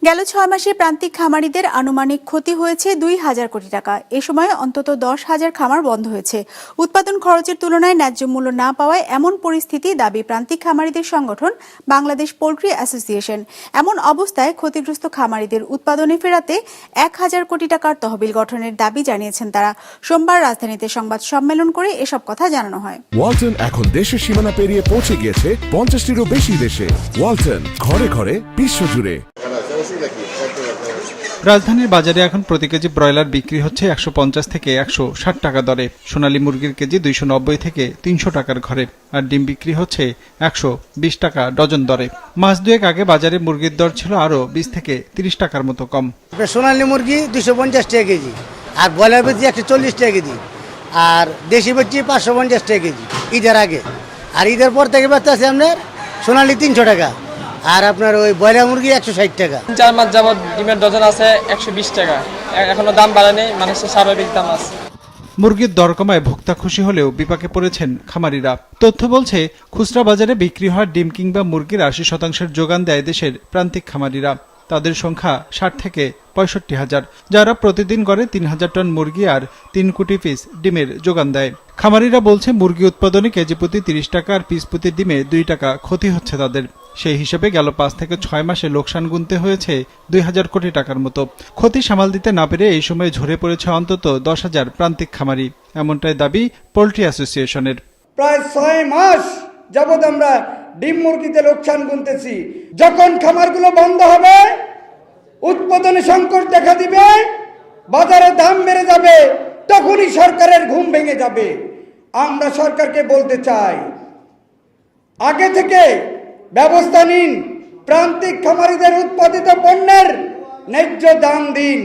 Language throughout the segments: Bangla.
গেল ৬ মাসে প্রান্তিক খামারিদের আনুমানিক ক্ষতি হয়েছে ২,০০০ কোটি টাকা। এ সময় অন্তত ১০,০০০ খামার বন্ধ হয়েছে। উৎপাদন খরচের তুলনায় ন্যায্য মূল্য না পাওয়ায় এমন পরিস্থিতি দাবি প্রান্তিক খামারিদের সংগঠন বাংলাদেশ পোল্ট্রি অ্যাসোসিয়েশন। এমন অবস্থায় ক্ষতিগ্রস্ত খামারিদের উৎপাদনে ফেরাতে ১,০০০ কোটি টাকার তহবিল গঠনের দাবি জানিয়েছেন তারা। সোমবার রাজধানীতে সংবাদ সম্মেলন করে এসব কথা জানানো হয়। ওয়ালটন এখন দেশের সীমানা পেরিয়ে পৌঁছে গিয়েছে ৫০টিরও বেশি দেশে। ওয়ালটন, ঘরে ঘরে বিশ্বজুড়ে। রাজধানীর বাজারে এখন প্রতি কেজি ব্রয়লার বিক্রি হচ্ছে ১৫০ থেকে ১৬০ টাকা দরে। সোনালী মুরগির কেজি ২৯০ থেকে ৩০০ টাকার ঘরে, আর ডিম বিক্রি হচ্ছে ১২০ টাকা ডজন দরে। মাস দুয়েক আগে বাজারে মুরগির দর ছিল আরও ২০ থেকে ৩০ টাকার মতো কম। সোনালী মুরগি ২৫০ টাকা কেজি, আর ব্রয়লার বেচি ১৪০ টাকা কেজি, আর দেশি বেচি ৫৫০ টাকা কেজি ঈদের আগে। আর ঈদের পর থেকে বেচতে আছে আপনার সোনালী ৩০০ টাকা, আর আপনার ওই ব্রয়লার মুরগি ১৬০ টাকা। ৪ মাস যাবত ডিমের ডজন আছে ১২০ টাকা, এখনো দাম বাড়েনি, মানুষের স্বাভাবিক দাম আছে। মুরগির দর কমায় ভোক্তা খুশি হলেও বিপাকে পড়েছেন খামারিরা। তথ্য বলছে, খুচরা বাজারে বিক্রি হওয়া ডিম কিংবা মুরগির ৮০% যোগান দেয় দেশের প্রান্তিক খামারিরা। তাদের সংখ্যা ৬০ থেকে ৬৫,০০০, যারা প্রতিদিন গড়ে ৩,০০০ টন মুরগি আর ৩ কোটি পিস ডিমের যোগান দেয়। খামারিরা বলছে, মুরগি উৎপাদনে কেজি প্রতি ৩০ টাকা আর পিস প্রতি ডিমে ২ টাকা ক্ষতি হচ্ছে তাদের। সেই হিসেবে গেল ৫ থেকে ৬ মাসে লোকসান গুনতে হয়েছে ২,০০০ কোটি টাকার মতো। ক্ষতি সামাল দিতে না পেরে এই সময়ে ঝরে পড়েছে অন্তত ১০,০০০ প্রান্তিক খামারি। এমনটাই দাবি পোল্ট্রি অ্যাসোসিয়েশনের। প্রায় ৬ মাস যাবৎ আমরা ডিম মুরগিতে লোকসান গুনতেছি। যখন খামারগুলো বন্ধ হবে, উৎপাদনে সংকট দেখা দিবে, বাজারে দাম বেড়ে যাবে, তখনই সরকারের ঘুম ভেঙে যাবে। আমরা সরকারকে বলতে চাই, আগে থেকে ব্যবস্থা নিন, প্রান্তিক খামারিদের উৎপাদিত পণ্যের ন্যায্য দাম দিন।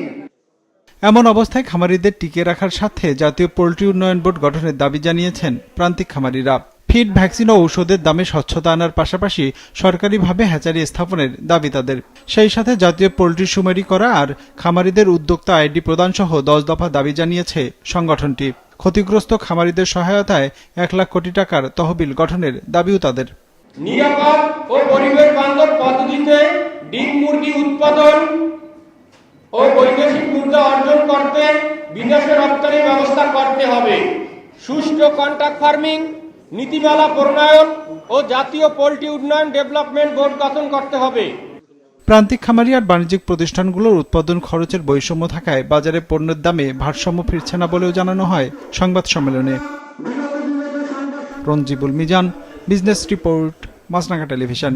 এমন অবস্থায় খামারিদের টিকিয়ে রাখার স্বার্থে জাতীয় পোল্ট্রি উন্নয়ন বোর্ড গঠনের দাবি জানিয়েছেন প্রান্তিক খামারিরা। ফিড, ভ্যাকসিন ও ঔষধের দামে স্বচ্ছতা আনার পাশাপাশি সরকারিভাবে হ্যাচারি স্থাপনের দাবি তাদের। সেই সাথে জাতীয় পোল্ট্রি সুমেরি করা আর খামারিদের উদ্যোক্তা আইডি প্রদান সহ ১০ দফা দাবি জানিয়েছে সংগঠনটি। ক্ষতিগ্রস্ত খামারিদের সহায়তায় ১ লাখ কোটি টাকার তহবিল গঠনের দাবিও তাদের। নিরাপদ ও পরিবেশ বান্ধব পদ্ধতিতে ডিম মুরগি উৎপাদন ও বৈদেশিক মুদ্রা অর্জন করতে বিদেশে রপ্তানির ব্যবস্থা করতে হবে। সুষ্ঠু কন্ট্রাক্ট ফার্মিং নীতিমালা প্রণয়ন ও জাতীয় পোল্ট্রি উন্নয়ন ডেভেলপমেন্ট বোর্ড গঠন করতে হবে। প্রান্তিক খামারি আর বাণিজ্যিক প্রতিষ্ঠানগুলোর উৎপাদন খরচের বৈষম্য থাকায় বাজারে পণ্যের দামে ভারসাম্য ফিরছে না বলেও জানানো হয় সংবাদ সম্মেলনে। রঞ্জিবুল মিজান, বিজনেস রিপোর্ট, মাছরাঙা টেলিভিশন।